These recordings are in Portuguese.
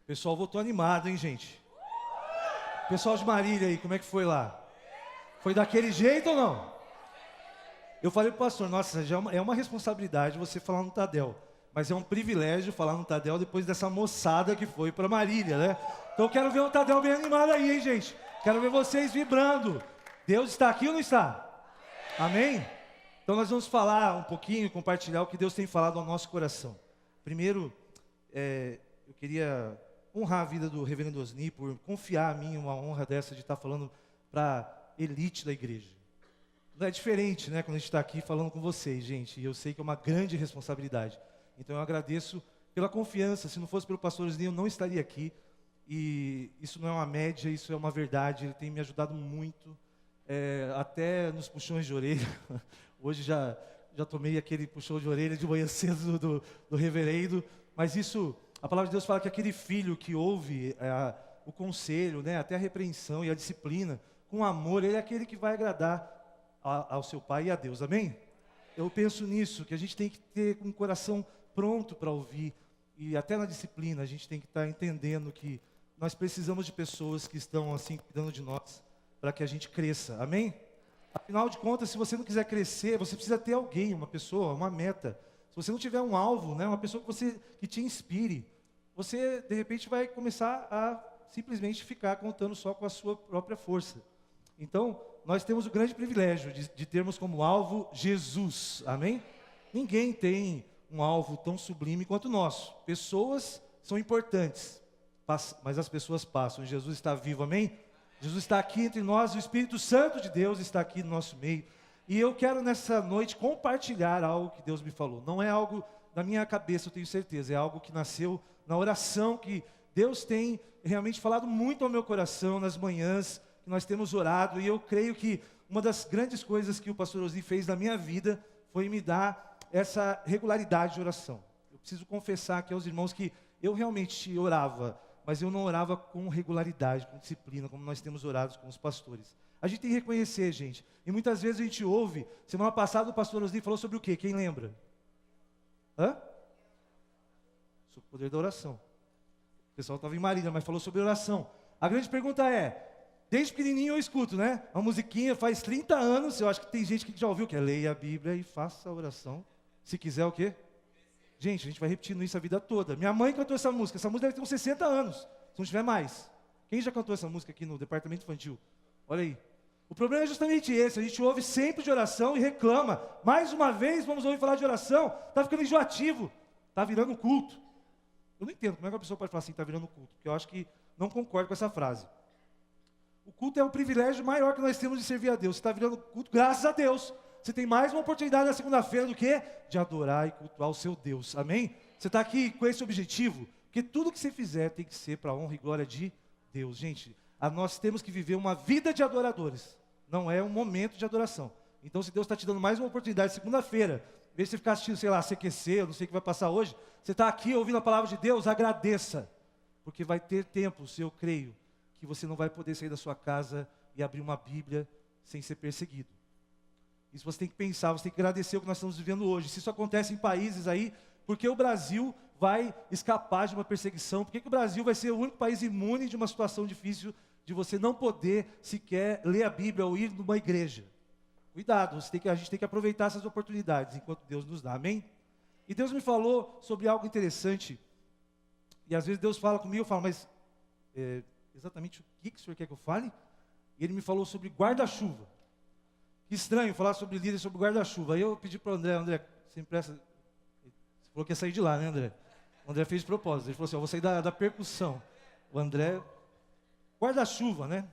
pessoal voltou animado, hein, gente? Pessoal de Marília aí, como é que foi lá? Foi daquele jeito ou não? Eu falei pro pastor, nossa, já é uma responsabilidade você falar no Tadel. Mas é um privilégio falar no Tadel depois dessa moçada que foi para Marília, né? Então eu quero ver o Tadel bem animado aí, hein, gente? Quero ver vocês vibrando. Deus está aqui ou não está? Amém? Então nós vamos falar um pouquinho, compartilhar o que Deus tem falado ao nosso coração. Primeiro, eu queria honrar a vida do reverendo Osni por confiar a mim uma honra dessa de estar falando para a elite da igreja. Não é diferente, né, quando a gente está aqui falando com vocês, gente, e eu sei que é uma grande responsabilidade. Então eu agradeço pela confiança. Se não fosse pelo pastor Osni, eu não estaria aqui. E isso não é uma média, isso é uma verdade. Ele tem me ajudado muito, até nos puxões de orelha. Hoje já tomei aquele puxão de orelha de manhã cedo do reverendo. Mas isso, a palavra de Deus fala que aquele filho que ouve o conselho, né, até a repreensão e a disciplina, com amor, ele é aquele que vai agradar ao seu pai e a Deus. Amém? Eu penso nisso, que a gente tem que ter um coração pronto para ouvir. E até na disciplina a gente tem que estar entendendo que nós precisamos de pessoas que estão assim cuidando de nós para que a gente cresça. Amém? Afinal de contas, se você não quiser crescer, você precisa ter alguém, uma pessoa, uma meta. Se você não tiver um alvo, né, uma pessoa que te inspire, você de repente vai começar a simplesmente ficar contando só com a sua própria força. Então, nós temos o grande privilégio de termos como alvo Jesus. Amém? Ninguém tem um alvo tão sublime quanto o nosso. Pessoas são importantes, mas as pessoas passam. Jesus está vivo, amém? Jesus está aqui entre nós, o Espírito Santo de Deus está aqui no nosso meio. E eu quero nessa noite compartilhar algo que Deus me falou. Não é algo da minha cabeça, eu tenho certeza. É algo que nasceu na oração, que Deus tem realmente falado muito ao meu coração nas manhãs, que nós temos orado. E eu creio que uma das grandes coisas que o pastor Osni fez na minha vida foi me dar essa regularidade de oração. Eu preciso confessar aqui aos irmãos que eu realmente orava, mas eu não orava com regularidade, com disciplina, como nós temos orado com os pastores. A gente tem que reconhecer, gente. E muitas vezes a gente ouve. Semana passada o pastor Osni falou sobre o quê? Quem lembra? Sobre o poder da oração. O pessoal estava em Marília, mas falou sobre oração. A grande pergunta é, desde pequenininho eu escuto, né? A musiquinha faz 30 anos, eu acho que tem gente que já ouviu, que é leia a Bíblia e faça a oração. Se quiser o quê? Gente, a gente vai repetindo isso a vida toda. Minha mãe cantou essa música deve ter uns 60 anos, se não tiver mais. Quem já cantou essa música aqui no departamento infantil? Olha aí. O problema é justamente esse, a gente ouve sempre de oração e reclama. Mais uma vez vamos ouvir falar de oração, está ficando enjoativo, está virando um culto. Eu não entendo como é que a pessoa pode falar assim, está virando um culto, porque eu acho que não concordo com essa frase. O culto é um privilégio maior que nós temos de servir a Deus. Você está virando culto, graças a Deus. Você tem mais uma oportunidade na segunda-feira do que de adorar e cultuar o seu Deus. Amém? Você está aqui com esse objetivo, porque tudo que você fizer tem que ser para a honra e glória de Deus. Gente, nós temos que viver uma vida de adoradores. Não é um momento de adoração. Então, se Deus está te dando mais uma oportunidade segunda-feira, em vez de você ficar assistindo, sei lá, CQC, eu não sei o que vai passar hoje, você está aqui ouvindo a palavra de Deus, agradeça. Porque vai ter tempos, eu creio, que você não vai poder sair da sua casa e abrir uma Bíblia sem ser perseguido. Isso você tem que pensar, você tem que agradecer o que nós estamos vivendo hoje. Se isso acontece em países aí, por que o Brasil vai escapar de uma perseguição? Por que o Brasil vai ser o único país imune de uma situação difícil de você não poder sequer ler a Bíblia ou ir numa igreja? Cuidado, a gente tem que aproveitar essas oportunidades enquanto Deus nos dá, amém? E Deus me falou sobre algo interessante, e às vezes Deus fala comigo, eu falo, mas exatamente o que o senhor quer que eu fale? E Ele me falou sobre guarda-chuva. Que estranho falar sobre líder, sobre guarda-chuva. Aí eu pedi para o André, você empresta... Você falou que ia sair de lá, né, André? O André fez de propósito, ele falou assim, eu vou sair da percussão. O André... Guarda-chuva, né?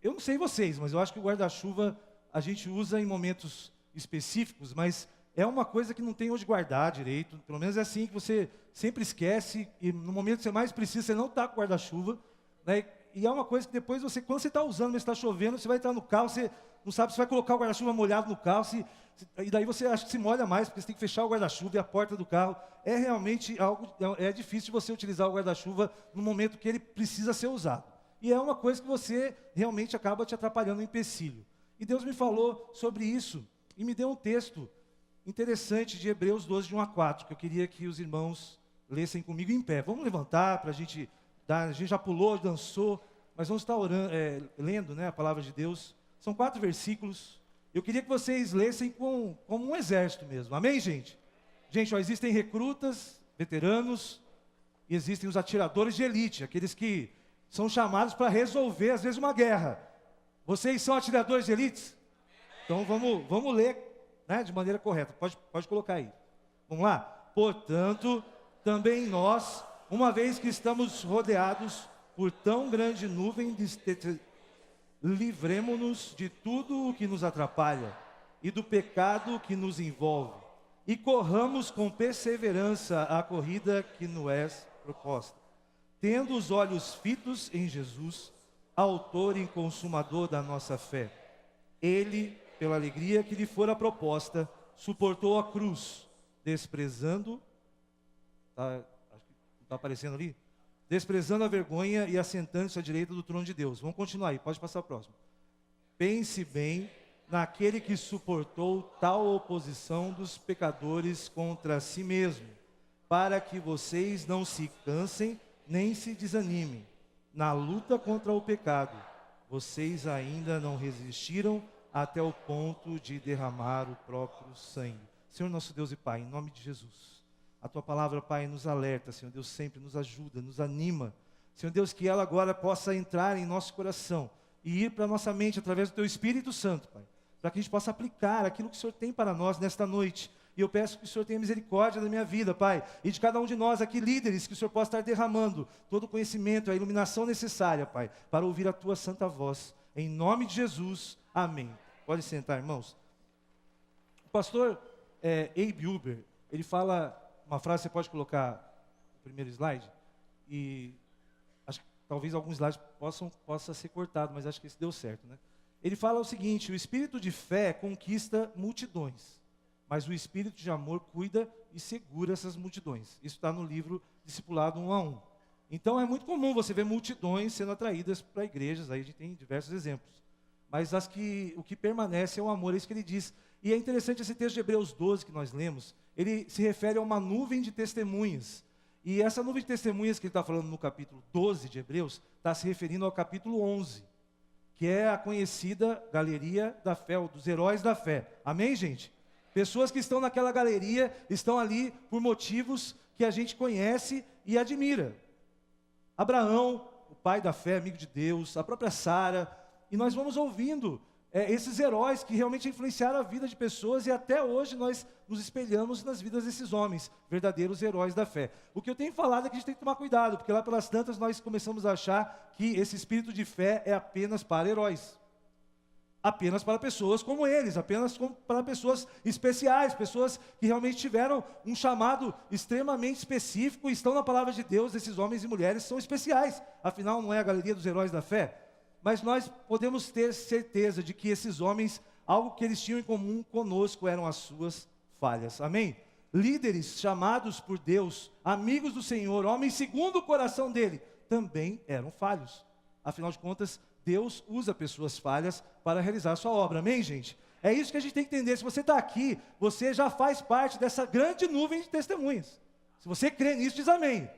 Eu não sei vocês, mas eu acho que o guarda-chuva a gente usa em momentos específicos, mas é uma coisa que não tem onde guardar direito. Pelo menos é assim que você sempre esquece, e no momento que você mais precisa, você não está com guarda-chuva, né? E é uma coisa que depois quando você está usando, mas está chovendo, você vai entrar no carro, você não sabe se vai colocar o guarda-chuva molhado no carro, e daí você acha que se molha mais, porque você tem que fechar o guarda-chuva e a porta do carro. É realmente algo, é difícil de você utilizar o guarda-chuva no momento que ele precisa ser usado. E é uma coisa que você realmente acaba te atrapalhando no empecilho. E Deus me falou sobre isso, e me deu um texto interessante de Hebreus 12, de 1 a 4, que eu queria que os irmãos lessem comigo em pé. Vamos levantar para a gente já pulou, dançou, mas vamos estar orando, lendo, né, a palavra de Deus. São 4 versículos. Eu queria que vocês lessem como um exército mesmo. Amém, gente? Gente, existem recrutas, veteranos, e existem os atiradores de elite, aqueles que são chamados para resolver, às vezes, uma guerra. Vocês são atiradores de elite? Então vamos ler, né, de maneira correta. Pode colocar aí. Vamos lá? Portanto, também nós, uma vez que estamos rodeados por tão grande nuvem, livremo-nos de tudo o que nos atrapalha e do pecado que nos envolve, e corramos com perseverança a corrida que nos é proposta, tendo os olhos fitos em Jesus, autor e consumador da nossa fé. Ele, pela alegria que lhe fora proposta, suportou a cruz, desprezando, acho que não está aparecendo ali? Desprezando a vergonha e assentando-se à direita do trono de Deus. Vamos continuar aí, pode passar o próximo. Pense bem naquele que suportou tal oposição dos pecadores contra si mesmo, para que vocês não se cansem nem se desanimem. Na luta contra o pecado, vocês ainda não resistiram até o ponto de derramar o próprio sangue. Senhor nosso Deus e Pai, em nome de Jesus, a Tua palavra, Pai, nos alerta, Senhor Deus, sempre nos ajuda, nos anima. Senhor Deus, que ela agora possa entrar em nosso coração e ir para a nossa mente através do Teu Espírito Santo, Pai, para que a gente possa aplicar aquilo que o Senhor tem para nós nesta noite. E eu peço que o Senhor tenha misericórdia da minha vida, Pai, e de cada um de nós aqui, líderes, que o Senhor possa estar derramando todo o conhecimento, a iluminação necessária, Pai, para ouvir a Tua santa voz. Em nome de Jesus, amém. Pode sentar, irmãos. O pastor Abe Uber, ele fala uma frase, você pode colocar o primeiro slide, e acho que talvez alguns slides possa ser cortado, mas acho que esse deu certo, né? Ele fala o seguinte: o espírito de fé conquista multidões, mas o espírito de amor cuida e segura essas multidões. Isso está no livro Discipulado 1 a 1. Então é muito comum você ver multidões sendo atraídas para igrejas, aí a gente tem diversos exemplos. Mas o que permanece é o amor, é isso que ele diz. E é interessante esse texto de Hebreus 12 que nós lemos, ele se refere a uma nuvem de testemunhas. E essa nuvem de testemunhas que ele está falando no capítulo 12 de Hebreus, está se referindo ao capítulo 11, que é a conhecida galeria da fé, ou dos heróis da fé. Amém, gente? Pessoas que estão naquela galeria, estão ali por motivos que a gente conhece e admira. Abraão, o pai da fé, amigo de Deus, a própria Sara, e nós vamos ouvindo esses heróis que realmente influenciaram a vida de pessoas, e até hoje nós nos espelhamos nas vidas desses homens, verdadeiros heróis da fé. O que eu tenho falado é que a gente tem que tomar cuidado, porque lá pelas tantas nós começamos a achar que esse espírito de fé é apenas para heróis. Apenas para pessoas como eles, apenas para pessoas especiais, pessoas que realmente tiveram um chamado extremamente específico e estão na palavra de Deus. Esses homens e mulheres são especiais, afinal não é a galeria dos heróis da fé? Mas nós podemos ter certeza de que esses homens, algo que eles tinham em comum conosco eram as suas falhas, amém? Líderes chamados por Deus, amigos do Senhor, homens segundo o coração dele, também eram falhos. Afinal de contas, Deus usa pessoas falhas para realizar a sua obra, amém, gente? É isso que a gente tem que entender. Se você está aqui, você já faz parte dessa grande nuvem de testemunhas. Se você crê nisso, diz amém.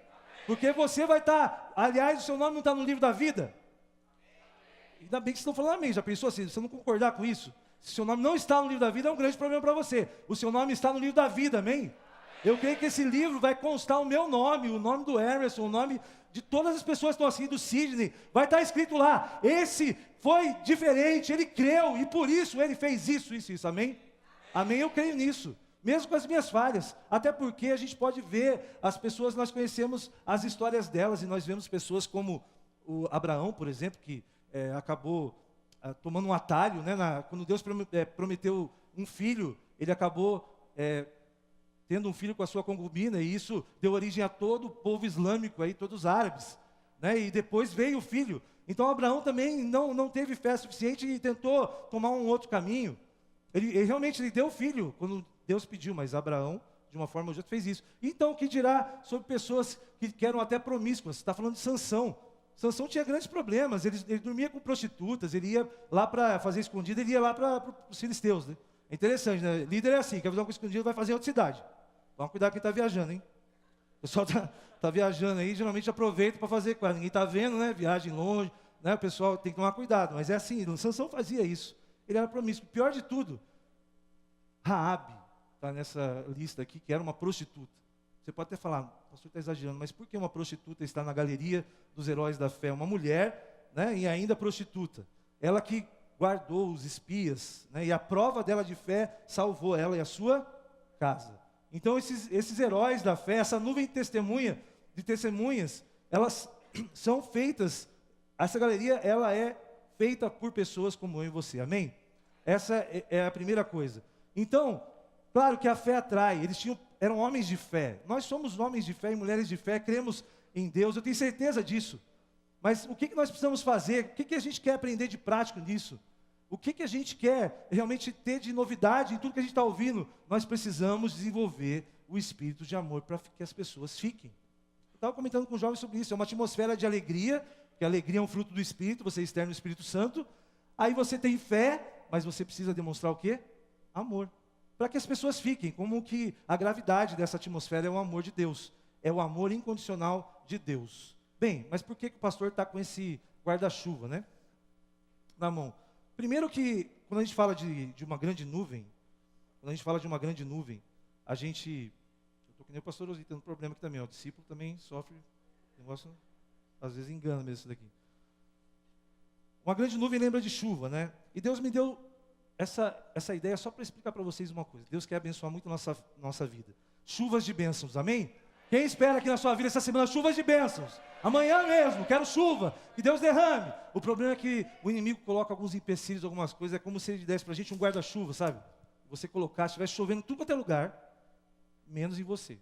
Porque você vai estar, aliás, o seu nome não está no livro da vida. Ainda bem que vocês estão falando amém. Já pensou assim, se você não concordar com isso? Se o seu nome não está no livro da vida, é um grande problema para você. O seu nome está no livro da vida, amém? Eu creio que esse livro vai constar o meu nome, o nome do Emerson, o nome de todas as pessoas que estão assim, do Sidney. Vai estar escrito lá, esse foi diferente, ele creu, e por isso ele fez isso, amém? Amém, eu creio nisso. Mesmo com as minhas falhas, até porque a gente pode ver as pessoas, nós conhecemos as histórias delas, e nós vemos pessoas como o Abraão, por exemplo, que acabou tomando um atalho, né, quando Deus prometeu um filho, ele acabou tendo um filho com a sua concubina, e isso deu origem a todo o povo islâmico, aí, todos os árabes, né, e depois veio o filho. Então Abraão também não teve fé suficiente e tentou tomar um outro caminho. Ele realmente deu o filho quando Deus pediu, mas Abraão, de uma forma ou de outra, fez isso. Então, o que dirá sobre pessoas que eram até promíscuas? Você está falando de Sansão. Sansão tinha grandes problemas, ele dormia com prostitutas, ele ia lá para fazer escondido, ele ia lá para os filisteus, né? É interessante, né? Líder é assim, quer fazer uma coisa escondida, vai fazer em outra cidade. Toma cuidado quem está viajando, hein? pessoal tá viajando aí, geralmente aproveita para fazer coisa. Ninguém está vendo, né? Viagem longe, né? O pessoal tem que tomar cuidado. Mas é assim, Sansão fazia isso. Ele era promíscuo. Pior de tudo, Raabe está nessa lista aqui, que era uma prostituta. Você pode até falar, o pastor está exagerando, mas por que uma prostituta está na galeria dos heróis da fé? Uma mulher, né? E ainda prostituta. Ela que guardou os espias, né? E a prova dela de fé salvou ela e a sua casa. Então esses heróis da fé, essa nuvem de testemunhas, elas são feitas, essa galeria ela é feita por pessoas como eu e você, amém? Essa é a primeira coisa. Então, claro que a fé atrai, eram homens de fé, nós somos homens de fé e mulheres de fé, cremos em Deus, eu tenho certeza disso. Mas o que nós precisamos fazer? O que a gente quer aprender de prático nisso? O que a gente quer realmente ter de novidade em tudo que a gente está ouvindo? Nós precisamos desenvolver o espírito de amor para que as pessoas fiquem. Eu estava comentando com os jovens sobre isso, é uma atmosfera de alegria, porque a alegria é um fruto do Espírito, você é externo do Espírito Santo. Aí você tem fé, mas você precisa demonstrar o quê? Amor. Para que as pessoas fiquem, como que a gravidade dessa atmosfera é o amor de Deus, é o amor incondicional de Deus. Bem, mas por que o pastor está com esse guarda-chuva, né? Na mão. Primeiro que, quando a gente fala de uma grande nuvem, a gente, eu estou que nem o pastor Ozzy, tendo um problema aqui também, o discípulo também sofre, negócio, às vezes engana mesmo isso daqui. Uma grande nuvem lembra de chuva, né? E Deus me deu essa ideia só para explicar para vocês uma coisa. Deus quer abençoar muito a nossa vida. Chuvas de bênçãos, amém? Quem espera aqui na sua vida essa semana chuvas de bênçãos? Amanhã mesmo, quero chuva, que Deus derrame. O problema é que o inimigo coloca alguns empecilhos, algumas coisas, é como se ele desse para a gente um guarda-chuva, sabe? Você colocar, se estivesse chovendo em tudo quanto é lugar, menos em você.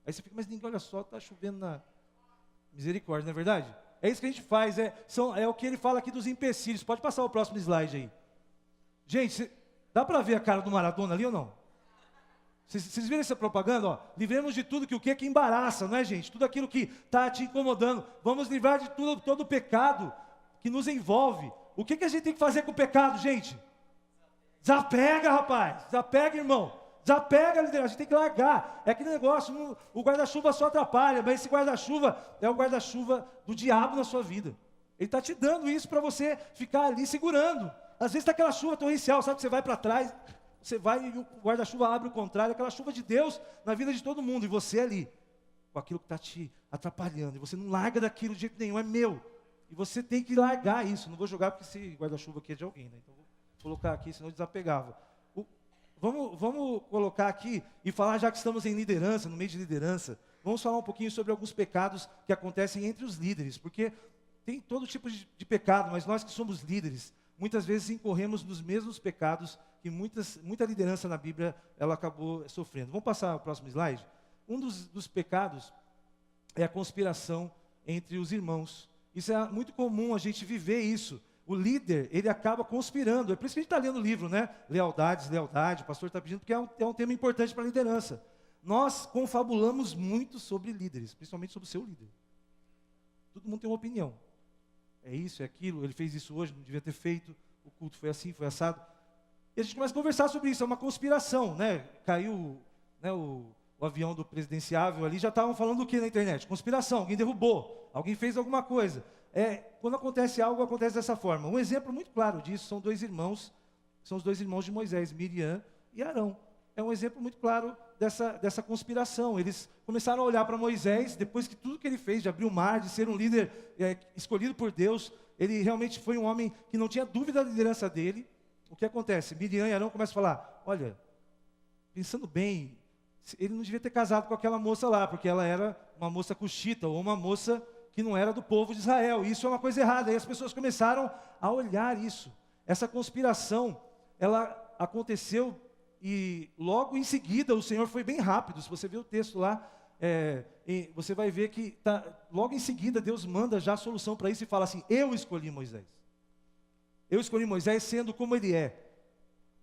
Aí você fica, mas ninguém, olha só, está chovendo na misericórdia, não é verdade? É isso que a gente faz, é o que ele fala aqui dos empecilhos. Pode passar o próximo slide aí. Gente, dá para ver a cara do Maradona ali ou não? Vocês viram essa propaganda? Ó, livremos de tudo que embaraça, não é, gente? Tudo aquilo que está te incomodando. Vamos livrar de todo o pecado que nos envolve. O que a gente tem que fazer com o pecado, gente? Desapega, rapaz. Desapega, irmão. Desapega, liderança. A gente tem que largar. É aquele negócio, o guarda-chuva só atrapalha, mas esse guarda-chuva é o guarda-chuva do diabo na sua vida. Ele está te dando isso para você ficar ali segurando. Às vezes está aquela chuva torrencial, sabe que você vai para trás... Você vai e o guarda-chuva abre o contrário, aquela chuva de Deus na vida de todo mundo. E você ali, com aquilo que está te atrapalhando. E você não larga daquilo de jeito nenhum, é meu. E você tem que largar isso. Não vou jogar porque esse guarda-chuva aqui é de alguém, né? Então vou colocar aqui, senão eu desapegava. Vamos colocar aqui e falar, já que estamos em liderança, no meio de liderança, vamos falar um pouquinho sobre alguns pecados que acontecem entre os líderes. Porque tem todo tipo de pecado, mas nós que somos líderes, muitas vezes incorremos nos mesmos pecados que muita liderança na Bíblia ela acabou sofrendo. Vamos passar o próximo slide? Um dos pecados é a conspiração entre os irmãos. Isso é muito comum a gente viver isso. O líder, ele acaba conspirando. É por isso que a gente está lendo o livro, né? Lealdade, o pastor está pedindo, porque é um tema importante para a liderança. Nós confabulamos muito sobre líderes, principalmente sobre o seu líder. Todo mundo tem uma opinião. É isso, é aquilo, ele fez isso hoje, não devia ter feito, o culto foi assim, foi assado. E a gente começa a conversar sobre isso, é uma conspiração, né? Caiu, né, o avião do presidenciável ali, já estavam falando o que na internet? Conspiração, alguém derrubou, alguém fez alguma coisa. Quando acontece algo, acontece dessa forma. Um exemplo muito claro disso são os dois irmãos de Moisés, Miriam e Arão. É um exemplo muito claro dessa conspiração. Eles começaram a olhar para Moisés, depois que tudo que ele fez, de abrir o mar, de ser um líder escolhido por Deus, ele realmente foi um homem que não tinha dúvida da liderança dele. O que acontece? Miriam e Arão começam a falar, olha, pensando bem, ele não devia ter casado com aquela moça lá, porque ela era uma moça cuxita, ou uma moça que não era do povo de Israel. Isso é uma coisa errada. E as pessoas começaram a olhar isso. Essa conspiração, ela aconteceu e logo em seguida o Senhor foi bem rápido. Se você ver o texto lá, você vai ver que logo em seguida Deus manda já a solução para isso e fala assim, eu escolhi Moisés. Eu escolhi Moisés sendo como ele é.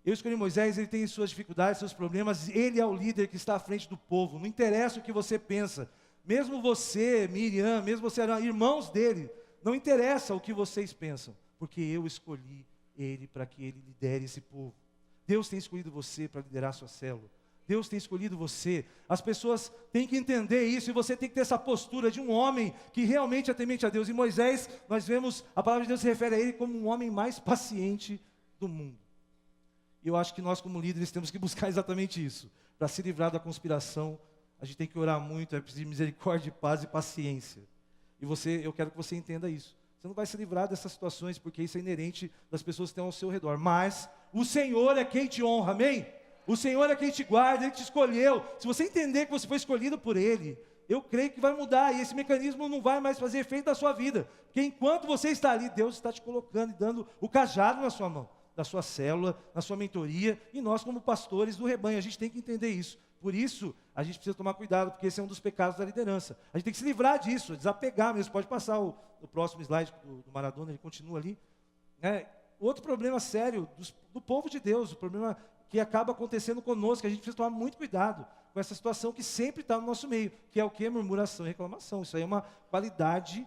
Eu escolhi Moisés, ele tem suas dificuldades, seus problemas, ele é o líder que está à frente do povo. Não interessa o que você pensa. Mesmo você, Miriam, mesmo você, irmãos dele, não interessa o que vocês pensam, porque eu escolhi ele para que ele lidere esse povo. Deus tem escolhido você para liderar a sua célula. Deus tem escolhido você. As pessoas têm que entender isso e você tem que ter essa postura de um homem que realmente é temente a Deus. E Moisés, nós vemos, a palavra de Deus se refere a ele como um homem mais paciente do mundo. E eu acho que nós como líderes temos que buscar exatamente isso. Para se livrar da conspiração, a gente tem que orar muito, é preciso de misericórdia, paz e paciência. E eu quero que você entenda isso. Você não vai se livrar dessas situações, porque isso é inerente das pessoas que estão ao seu redor. Mas o Senhor é quem te honra, amém? O Senhor é quem te guarda, Ele te escolheu. Se você entender que você foi escolhido por Ele, eu creio que vai mudar. E esse mecanismo não vai mais fazer efeito na sua vida. Porque enquanto você está ali, Deus está te colocando e dando o cajado na sua mão. Da sua célula, na sua mentoria. E nós como pastores do rebanho, a gente tem que entender isso. Por isso, a gente precisa tomar cuidado, porque esse é um dos pecados da liderança. A gente tem que se livrar disso, desapegar mesmo. Pode passar o próximo slide do Maradona, ele continua ali. Outro problema sério do povo de Deus, o problema que acaba acontecendo conosco, que a gente precisa tomar muito cuidado com essa situação que sempre está no nosso meio, que é o que? Murmuração e reclamação. Isso aí é uma qualidade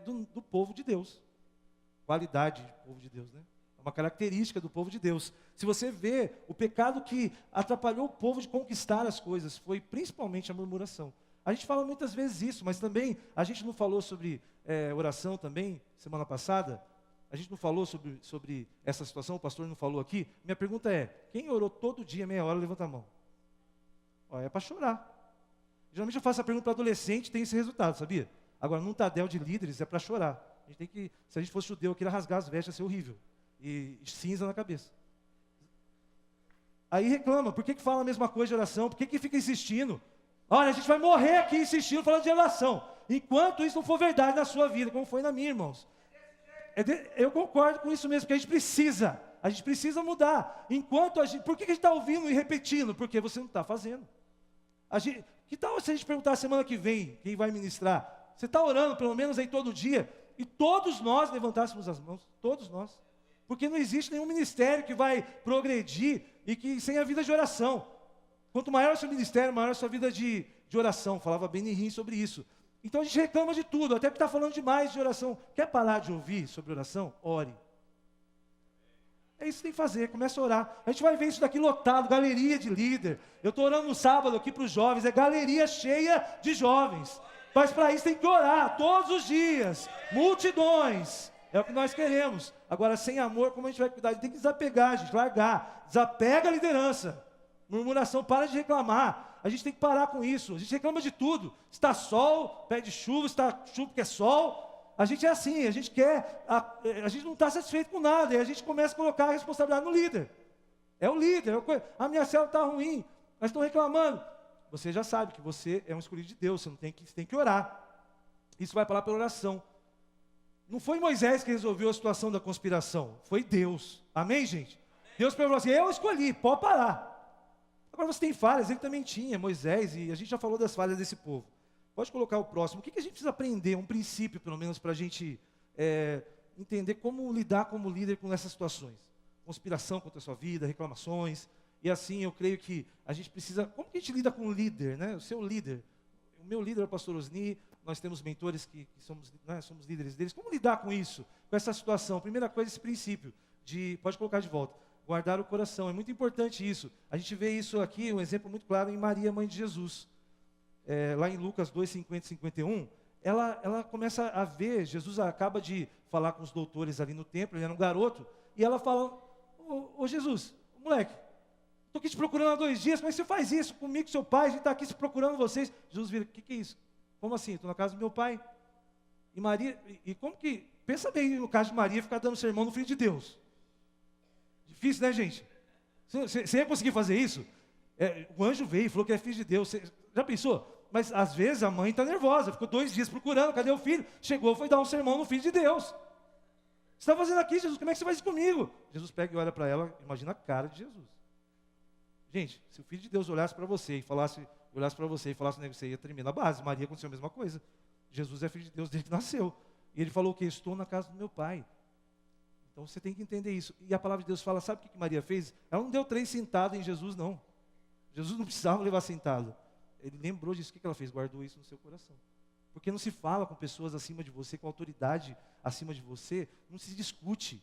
do povo de Deus. Qualidade do povo de Deus, né? É uma característica do povo de Deus. Se você vê, o pecado que atrapalhou o povo de conquistar as coisas foi principalmente a murmuração. A gente fala muitas vezes isso, mas também a gente não falou sobre oração também, semana passada? A gente não falou sobre essa situação, o pastor não falou aqui? Minha pergunta é, quem orou todo dia, meia hora, levanta a mão. É para chorar. Geralmente eu faço a pergunta para adolescente, tem esse resultado, sabia? Agora, num tadel de líderes é para chorar. A gente tem que, se a gente fosse judeu, eu queria rasgar as vestes, ia ser horrível. E cinza na cabeça. Aí reclama, por que fala a mesma coisa de oração? Por que fica insistindo? Olha, a gente vai morrer aqui insistindo, falando de oração. Enquanto isso não for verdade na sua vida, como foi na minha, irmãos. Eu concordo com isso mesmo, porque a gente precisa mudar. Por que a gente está ouvindo e repetindo? Porque você não está fazendo. Que tal se a gente perguntar semana que vem, quem vai ministrar? Você está orando pelo menos aí todo dia? E todos nós levantássemos as mãos, todos nós. Porque não existe nenhum ministério que vai progredir e que sem a vida de oração. Quanto maior o seu ministério, maior a sua vida de oração. Falava Benihim sobre isso. Então a gente reclama de tudo, até porque está falando demais de oração. Quer parar de ouvir sobre oração? Ore. É isso que tem que fazer, começa a orar. A gente vai ver isso daqui lotado, galeria de líder. Eu estou orando no sábado aqui para os jovens, é galeria cheia de jovens. Mas para isso tem que orar todos os dias, multidões. É o que nós queremos. Agora, sem amor, como a gente vai cuidar? A gente tem que desapegar, gente, largar. Desapega a liderança. Murmuração, para de reclamar. A gente tem que parar com isso. A gente reclama de tudo. Está sol, pede chuva, está chuva porque é sol. A gente é assim, a gente quer, a gente não está satisfeito com nada. E a gente começa a colocar a responsabilidade no líder. É o líder. A minha célula está ruim, mas estão reclamando. Você já sabe que você é um escolhido de Deus, você tem que orar. Isso vai falar pela oração. Não foi Moisés que resolveu a situação da conspiração, foi Deus. Amém, gente? Deus falou assim, eu escolhi, pode parar. Agora você tem falhas, ele também tinha, Moisés, e a gente já falou das falhas desse povo. Pode colocar o próximo. O que a gente precisa aprender, um princípio pelo menos, para a gente entender como lidar como líder com essas situações. Conspiração contra a sua vida, reclamações. E assim, eu creio que a gente precisa... Como que a gente lida com o líder, né? O seu líder. O meu líder é o pastor Osni, nós temos mentores que somos líderes deles. Como lidar com isso, com essa situação? Primeira coisa, esse princípio pode colocar de volta, guardar o coração. É muito importante isso. A gente vê isso aqui, um exemplo muito claro em Maria, mãe de Jesus. Lá em Lucas 2, 50 e 51, ela começa a ver, Jesus acaba de falar com os doutores ali no templo, ele era um garoto, e ela fala, ô Jesus, moleque, estou aqui te procurando há 2 dias, mas você faz isso comigo, com seu pai, a gente está aqui se procurando vocês. Jesus vira, o que é isso? Como assim? Estou na casa do meu pai. E Maria, e como que, pensa bem no caso de Maria, ficar dando sermão no Filho de Deus. Difícil, né, gente? Você ia conseguir fazer isso? O anjo veio e falou que é filho de Deus. Você já pensou? Mas às vezes a mãe está nervosa, ficou 2 dias procurando, cadê o filho? Chegou, foi dar um sermão no Filho de Deus. Você está fazendo aqui, Jesus, como é que você faz isso comigo? Jesus pega e olha para ela, imagina a cara de Jesus. Gente, se o Filho de Deus olhasse para você e falasse você ia tremer na base. Maria aconteceu a mesma coisa. Jesus é filho de Deus desde que nasceu. E ele falou que estou na casa do meu pai. Então você tem que entender isso. E a palavra de Deus fala, sabe o que Maria fez? Ela não deu 3 sentadas em Jesus, não. Jesus não precisava levar sentado. Ele lembrou disso. O que ela fez? Guardou isso no seu coração. Porque não se fala com pessoas acima de você, com autoridade acima de você, não se discute.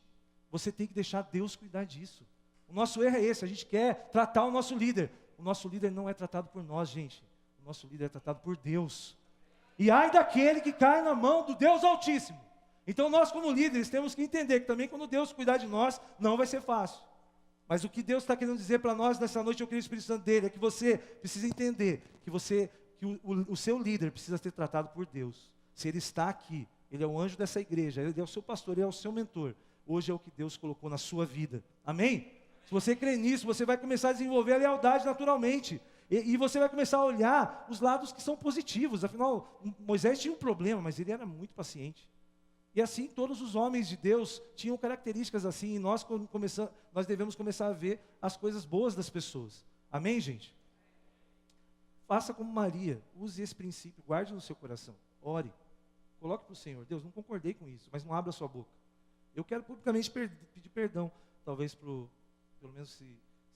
Você tem que deixar Deus cuidar disso. O nosso erro é esse, a gente quer tratar o nosso líder. o nosso líder não é tratado por nós, gente. O nosso líder é tratado por Deus. E ai daquele que cai na mão do Deus Altíssimo. Então nós como líderes temos que entender que também quando Deus cuidar de nós, não vai ser fácil. Mas o que Deus está querendo dizer para nós nessa noite, eu creio o Espírito Santo dele, é que você precisa entender que o seu líder precisa ser tratado por Deus. Se ele está aqui, ele é o anjo dessa igreja, ele é o seu pastor, ele é o seu mentor. Hoje é o que Deus colocou na sua vida. Amém? Se você crê nisso, você vai começar a desenvolver a lealdade naturalmente. E você vai começar a olhar os lados que são positivos. Afinal, Moisés tinha um problema, mas ele era muito paciente. E assim, todos os homens de Deus tinham características assim. E nós devemos começar a ver as coisas boas das pessoas. Amém, gente? Faça como Maria. Use esse princípio. Guarde no seu coração. Ore. Coloque para o Senhor. Deus, não concordei com isso, mas não abra a sua boca. Eu quero publicamente pedir perdão. Talvez, pelo menos se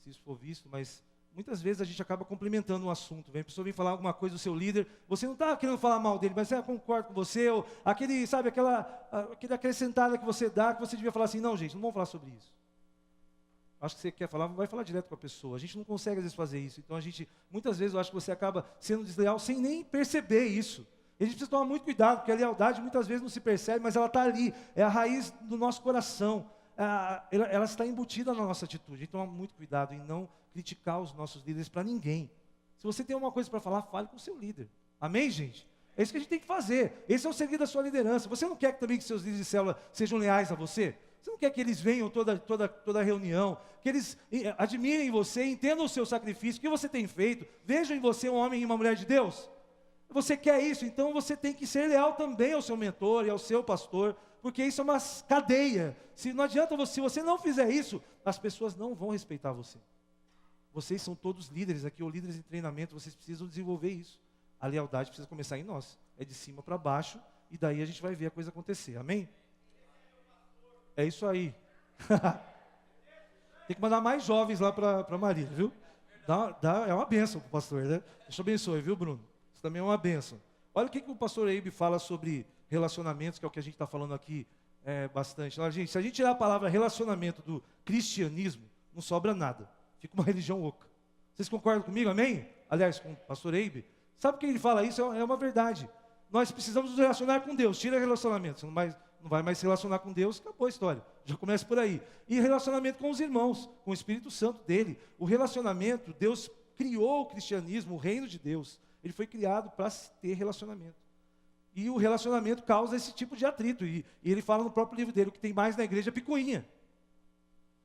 isso for visto, mas muitas vezes a gente acaba complementando um assunto. A pessoa vem falar alguma coisa do seu líder, você não está querendo falar mal dele, mas eu concordo com você, ou aquele acrescentada que você dá, que você devia falar assim, não gente, não vamos falar sobre isso. Acho que você quer falar, vai falar direto com a pessoa. A gente não consegue às vezes fazer isso. Então muitas vezes eu acho que você acaba sendo desleal sem nem perceber isso. E a gente precisa tomar muito cuidado, porque a lealdade muitas vezes não se percebe, mas ela está ali, é a raiz do nosso coração. Ela está embutida na nossa atitude. Então, toma muito cuidado em não criticar os nossos líderes para ninguém. Se você tem alguma coisa para falar, fale com o seu líder. Amém, gente? É isso que a gente tem que fazer. Esse é o segredo da sua liderança. Você não quer também que seus líderes de célula sejam leais a você? Você não quer que eles venham toda reunião, que eles admirem você, entendam o seu sacrifício, o que você tem feito, vejam em você um homem e uma mulher de Deus? Você quer isso? Então você tem que ser leal também ao seu mentor e ao seu pastor, porque isso é uma cadeia. Não adianta se você não fizer isso, as pessoas não vão respeitar você. Vocês são todos líderes aqui, ou líderes em treinamento, vocês precisam desenvolver isso. A lealdade precisa começar em nós. É de cima para baixo, e daí a gente vai ver a coisa acontecer. Amém? É isso aí. Tem que mandar mais jovens lá para Marília, viu? É uma bênção para o pastor, né? Deus te abençoe, viu, Bruno? Isso também é uma bênção. Olha o que o pastor Eibe fala sobre relacionamentos, que é o que a gente está falando aqui bastante. Gente, se a gente tirar a palavra relacionamento do cristianismo, não sobra nada. Fica uma religião oca. Vocês concordam comigo, amém? Aliás, com o pastor Eibe. Sabe que ele fala isso? É uma verdade. Nós precisamos nos relacionar com Deus. Tira relacionamento. Você não vai mais se relacionar com Deus, acabou a história. Já começa por aí. E relacionamento com os irmãos, com o Espírito Santo dele. O relacionamento, Deus criou o cristianismo, o reino de Deus. Ele foi criado para ter relacionamento. E o relacionamento causa esse tipo de atrito. E ele fala no próprio livro dele, o que tem mais na igreja é picuinha.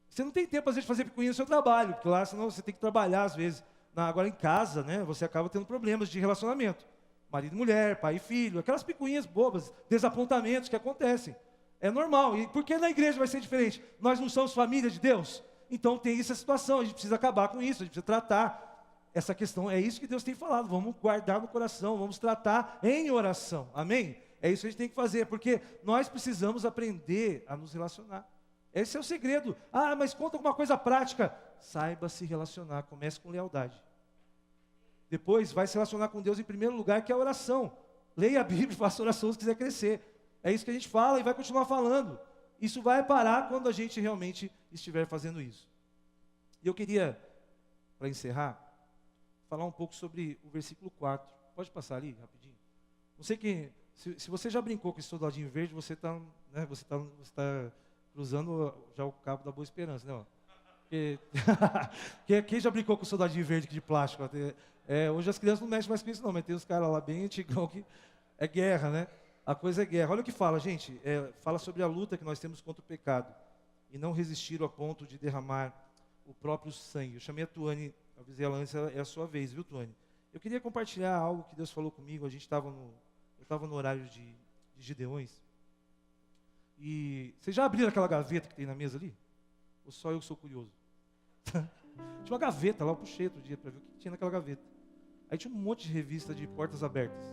Você não tem tempo, às vezes, de fazer picuinha no seu trabalho, porque lá, senão você tem que trabalhar, às vezes. Agora, em casa, né, você acaba tendo problemas de relacionamento. Marido e mulher, pai e filho, aquelas picuinhas bobas, desapontamentos que acontecem. É normal. E por que na igreja vai ser diferente? Nós não somos família de Deus? Então tem essa situação, a gente precisa acabar com isso, a gente precisa tratar essa questão. É isso que Deus tem falado, vamos guardar no coração, vamos tratar em oração. Amém? É isso que a gente tem que fazer, porque nós precisamos aprender a nos relacionar. Esse é o segredo. Mas conta alguma coisa prática. Saiba se relacionar, comece com lealdade. Depois vai se relacionar com Deus em primeiro lugar, que é a oração. Leia a Bíblia e faça oração se quiser crescer. É isso que a gente fala e vai continuar falando. Isso vai parar quando a gente realmente estiver fazendo isso. E eu queria, para encerrar, falar um pouco sobre o versículo 4. Pode passar ali, rapidinho? Não sei quem, se você já brincou com esse soldadinho verde, você está cruzando já o cabo da Boa Esperança, né? Ó. Quem já brincou com o soldadinho verde de plástico? Hoje as crianças não mexem mais com isso não, mas tem os caras lá bem antigão que é guerra, né? A coisa é guerra. Olha o que fala, gente. Fala sobre a luta que nós temos contra o pecado. E não resistir ao ponto de derramar o próprio sangue. Eu chamei a Tuane, avisei ela antes, é a sua vez, viu, Tuane? Eu queria compartilhar algo que Deus falou comigo. Eu estava no horário de Gideões. E vocês já abriram aquela gaveta que tem na mesa ali? Ou só eu que sou curioso? Tinha uma gaveta lá, eu puxei outro dia para ver o que tinha naquela gaveta. Aí tinha um monte de revista de portas abertas.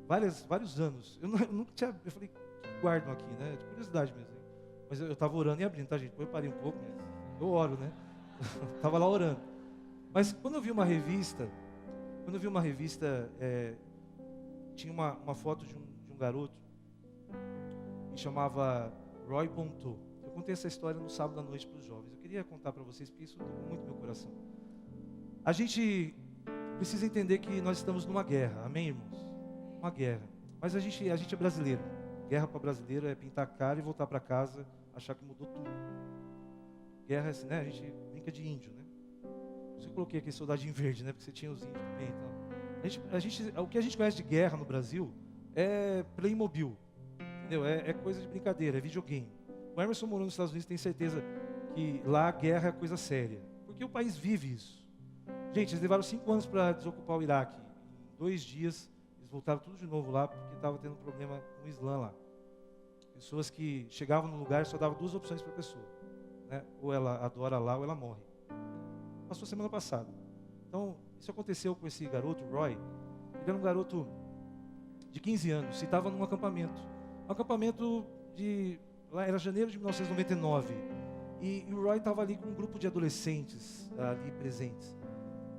Vários anos. Eu nunca tinha. Eu falei, que guardam aqui, né? De curiosidade mesmo. Mas eu estava orando e abrindo, tá, gente? Depois eu parei um pouco, mas eu oro, né? Estava lá orando. Mas quando eu vi uma revista, tinha uma foto de um garoto que chamava Roy Ponto. Eu contei essa história no sábado à noite para os jovens. Eu queria contar para vocês, porque isso tocou muito meu coração. A gente precisa entender que nós estamos numa guerra, amém, irmãos? Uma guerra. Mas a gente é brasileiro. Guerra para brasileiro é pintar a cara e voltar para casa, achar que mudou tudo. Guerra é assim, né? A gente brinca de índio, né? Eu coloquei aqui soldadinho verde, né? Porque você tinha os índios também. Então. O que a gente conhece de guerra no Brasil é Playmobil, entendeu? É coisa de brincadeira, é videogame. O Emerson morou nos Estados Unidos, tem certeza que lá a guerra é coisa séria. Porque o país vive isso. Gente, eles levaram 5 anos para desocupar o Iraque. Em 2 dias, eles voltaram tudo de novo lá, porque estava tendo um problema com o Islã lá. Pessoas que chegavam no lugar e só davam 2 opções para a pessoa, né? Ou ela adora lá ou ela morre. Passou semana passada. Então, isso aconteceu com esse garoto, Roy. Ele era um garoto de 15 anos, e estava num acampamento. Um acampamento lá era janeiro de 1999. E o Roy estava ali com um grupo de adolescentes ali presentes.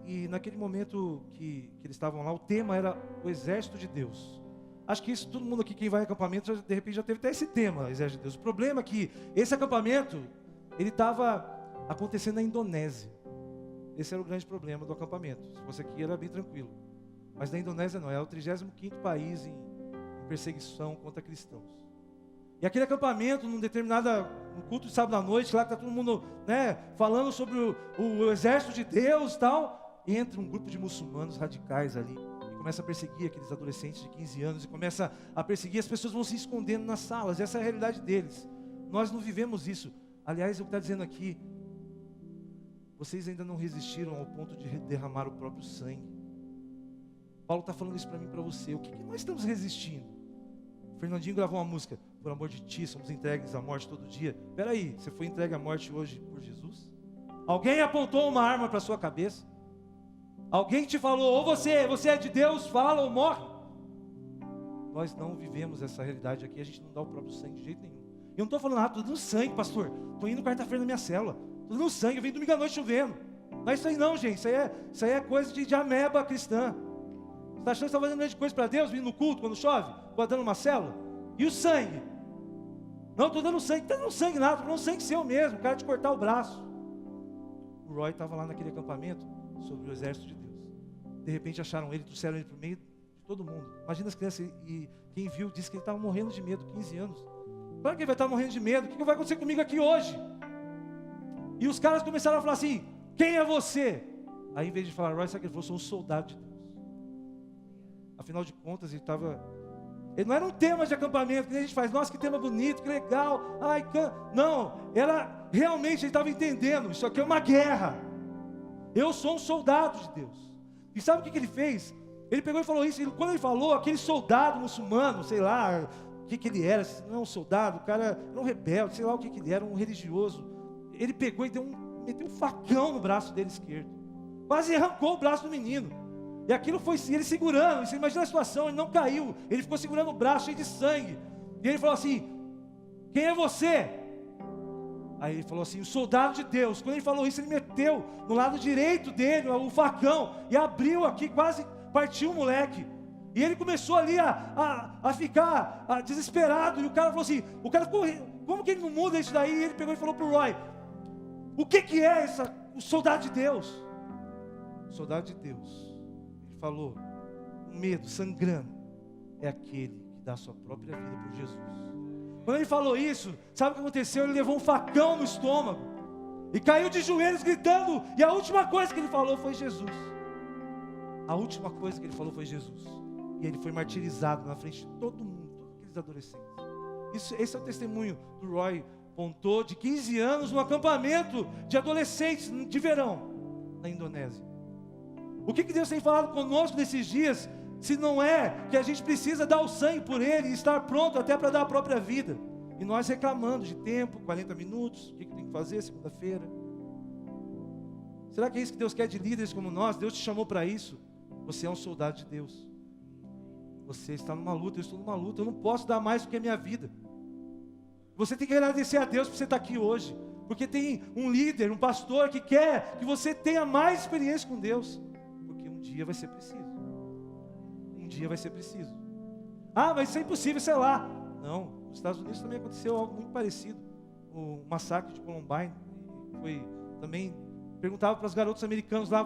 E naquele momento que eles estavam lá, o tema era o Exército de Deus. Acho que isso, todo mundo aqui, quem vai em acampamento, de repente já teve até esse tema, Exército de Deus. O problema é que esse acampamento, ele estava acontecendo na Indonésia. Esse era o grande problema do acampamento. Se fosse aqui, era bem tranquilo. Mas na Indonésia não, era o 35º país em perseguição contra cristãos. E aquele acampamento, no culto de sábado à noite, lá que está todo mundo, né, falando sobre o exército de Deus e tal, entra um grupo de muçulmanos radicais ali, e começa a perseguir aqueles adolescentes de 15 anos, e começa a perseguir, as pessoas vão se escondendo nas salas, essa é a realidade deles. Nós não vivemos isso. Aliás, o que está dizendo aqui, vocês ainda não resistiram ao ponto de derramar o próprio sangue. Paulo está falando isso para mim e para você. O que nós estamos resistindo? O Fernandinho gravou uma música, por amor de ti, somos entregues à morte todo dia. Espera aí, você foi entregue à morte hoje por Jesus? Alguém apontou uma arma para a sua cabeça? Alguém te falou, ou você é de Deus, fala ou morre? Nós não vivemos essa realidade aqui, a gente não dá o próprio sangue de jeito nenhum. Eu não estou falando, estou dando sangue, pastor. Estou indo quarta-feira na minha célula. Estou dando sangue, eu venho domingo à noite chovendo. Não é isso aí não, gente. Isso aí é coisa de ameba cristã. Você está achando que você está fazendo grande coisa para Deus, vindo no culto quando chove, guardando uma célula? E o sangue? Não, estou dando sangue. Não está dando sangue nada, estou dando sangue seu mesmo, o cara te cortar o braço. O Roy estava lá naquele acampamento sobre o exército de Deus. De repente acharam ele, trouxeram ele para o meio de todo mundo. Imagina as crianças, e quem viu disse que ele estava morrendo de medo, 15 anos. Claro que ele vai estar morrendo de medo. O que vai acontecer comigo aqui hoje? E os caras começaram a falar assim, quem é você? Aí em vez de falar Roy, sabe o que ele falou? Sou um soldado de Deus. Afinal de contas, ele não era um tema de acampamento, que a gente faz, nossa, que tema bonito, que legal. Não, era realmente, ele estava entendendo, isso aqui é uma guerra. Eu sou um soldado de Deus. E sabe o que ele fez? Ele pegou e falou isso, quando ele falou, aquele soldado muçulmano, sei lá, o que ele era, não é um soldado, o cara era um rebelde, sei lá o que ele era, um religioso. Ele pegou e meteu um facão no braço dele esquerdo. Quase arrancou o braço do menino. E aquilo foi ele segurando. Você imagina a situação, ele não caiu. Ele ficou segurando o braço cheio de sangue. E ele falou assim, quem é você? Aí ele falou assim, o soldado de Deus. Quando ele falou isso, ele meteu no lado direito dele o facão. E abriu aqui, quase partiu o moleque. E ele começou ali a ficar desesperado. E o cara falou assim, como que ele não muda isso daí? E ele pegou e falou para o Roy, o que é o soldado de Deus? O soldado de Deus, ele falou, o medo, sangrando, é aquele que dá a sua própria vida por Jesus. Quando ele falou isso, sabe o que aconteceu? Ele levou um facão no estômago e caiu de joelhos gritando, e a última coisa que ele falou foi Jesus. A última coisa que ele falou foi Jesus. E ele foi martirizado na frente de todo mundo, todos aqueles adolescentes. Esse é o testemunho do Roy Ponto, de 15 anos, no acampamento de adolescentes de verão, na Indonésia. O que Deus tem falado conosco nesses dias, se não é que a gente precisa dar o sangue por Ele, e estar pronto até para dar a própria vida, e nós reclamando de tempo, 40 minutos, o que tem que fazer segunda-feira? Será que é isso que Deus quer de líderes como nós? Deus te chamou para isso. Você é um soldado de Deus. Você está numa luta, eu estou numa luta, eu não posso dar mais do que a minha vida. Você tem que agradecer a Deus por você estar aqui hoje, porque tem um líder, um pastor que quer que você tenha mais experiência com Deus, porque um dia vai ser preciso. Um dia vai ser preciso. Mas isso é impossível, sei lá. Não, nos Estados Unidos também aconteceu algo muito parecido. O massacre de Columbine foi também Perguntava para os garotos americanos lá,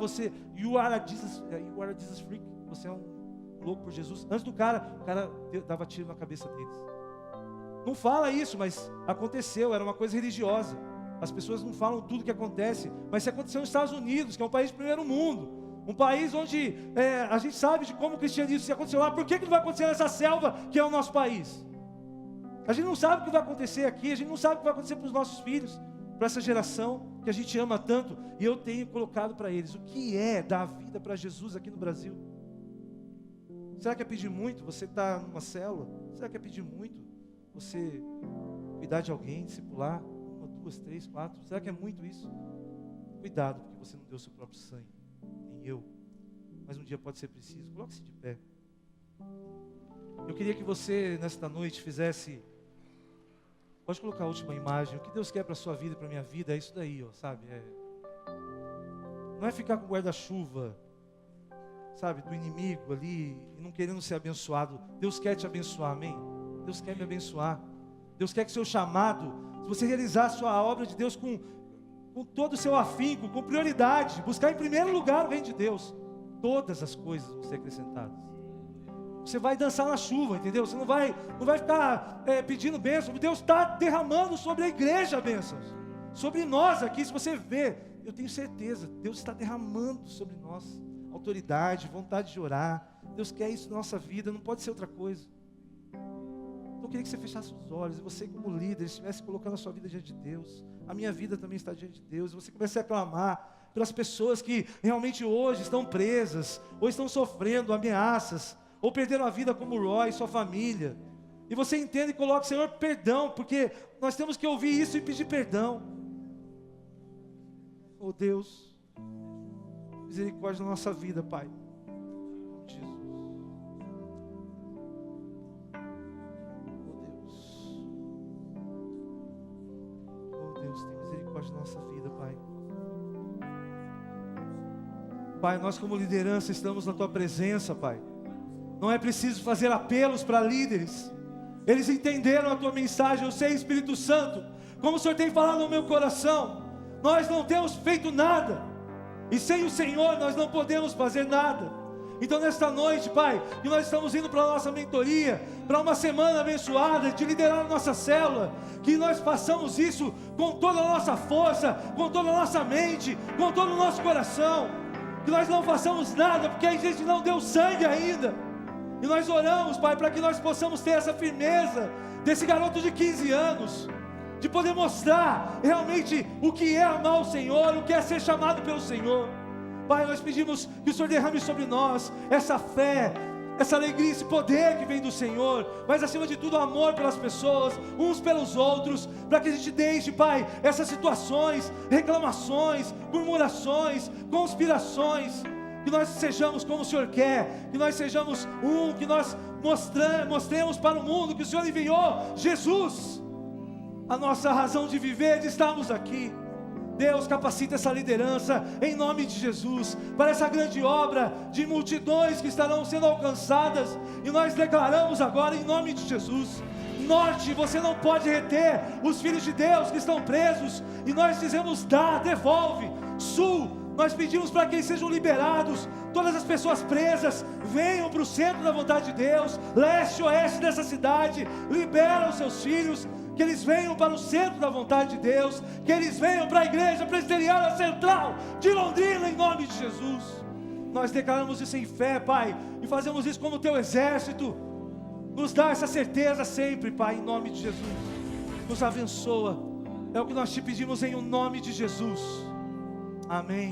you are a Jesus freak, você é um louco por Jesus. Antes o cara dava tiro na cabeça deles. Não fala isso, mas aconteceu, era uma coisa religiosa. As pessoas não falam tudo que acontece, mas isso aconteceu nos Estados Unidos, que é um país de primeiro mundo. Um país onde a gente sabe de como o cristianismo se aconteceu lá. Por que não vai acontecer nessa selva que é o nosso país? A gente não sabe o que vai acontecer aqui, a gente não sabe o que vai acontecer para os nossos filhos, para essa geração que a gente ama tanto. E eu tenho colocado para eles o que é dar a vida para Jesus aqui no Brasil. Será que é pedir muito você estar numa célula? Será que é pedir muito você cuidar de alguém, discipular? 1, 2, 3, 4. Será que é muito isso? Cuidado, porque você não deu o seu próprio sangue, nem eu. Mas um dia pode ser preciso. Coloque-se de pé. Eu queria que você, nesta noite, fizesse... Pode colocar a última imagem. O que Deus quer para a sua vida e para a minha vida é isso daí, ó, sabe? Não é ficar com guarda-chuva, sabe, do inimigo ali e não querendo ser abençoado. Deus quer te abençoar, amém? Deus quer me abençoar. Deus quer que o seu chamado, se você realizar a sua obra de Deus com todo o seu afinco, com prioridade, buscar em primeiro lugar o reino de Deus, todas as coisas vão ser acrescentadas. Você vai dançar na chuva, entendeu? Você não vai ficar pedindo bênção. Deus está derramando sobre a igreja bênçãos. Sobre nós aqui, se você ver, eu tenho certeza, Deus está derramando sobre nós autoridade, vontade de orar. Deus quer isso na nossa vida, não pode ser outra coisa. Então eu queria que você fechasse os olhos e você, como líder, estivesse colocando a sua vida diante de Deus. A minha vida também está diante de Deus. E você comece a clamar pelas pessoas que realmente hoje estão presas, ou estão sofrendo ameaças, ou perderam a vida como Roy e sua família. E você entende e coloca, Senhor, perdão, porque nós temos que ouvir isso e pedir perdão. Oh Deus, misericórdia na nossa vida, Pai. Jesus. Oh Deus, tem misericórdia na nossa vida, Pai. Pai, nós como liderança estamos na Tua presença, Pai. Não é preciso fazer apelos para líderes. Eles entenderam a Tua mensagem. Eu sei, Espírito Santo, como o Senhor tem falado no meu coração, nós não temos feito nada, e sem o Senhor nós não podemos fazer nada. Então nesta noite, Pai, que nós estamos indo para a nossa mentoria, para uma semana abençoada, de liderar a nossa célula, que nós façamos isso com toda a nossa força, com toda a nossa mente, com todo o nosso coração. Que nós não façamos nada, porque a gente não deu sangue ainda. E nós oramos, Pai, para que nós possamos ter essa firmeza desse garoto de 15 anos, de poder mostrar realmente o que é amar o Senhor, o que é ser chamado pelo Senhor. Pai, nós pedimos que o Senhor derrame sobre nós essa fé, essa alegria, esse poder que vem do Senhor, mas acima de tudo amor pelas pessoas, uns pelos outros, para que a gente deixe, Pai, essas situações, reclamações, murmurações, conspirações. Que nós sejamos como o Senhor quer, que nós sejamos que nós mostremos para o mundo que o Senhor enviou Jesus, a nossa razão de viver, de estarmos aqui. Deus, capacita essa liderança em nome de Jesus, para essa grande obra de multidões que estarão sendo alcançadas, e nós declaramos agora em nome de Jesus: norte, você não pode reter os filhos de Deus que estão presos, e nós dizemos: devolve. Sul, nós pedimos para que eles sejam liberados, todas as pessoas presas venham para o centro da vontade de Deus. Leste, oeste dessa cidade, libera os seus filhos, que eles venham para o centro da vontade de Deus, que eles venham para a igreja presbiteriana central de Londrina, em nome de Jesus. Nós declaramos isso em fé, Pai, e fazemos isso como Teu exército. Nos dá essa certeza sempre, Pai, em nome de Jesus. Nos abençoa, é o que nós Te pedimos em o nome de Jesus. Amém.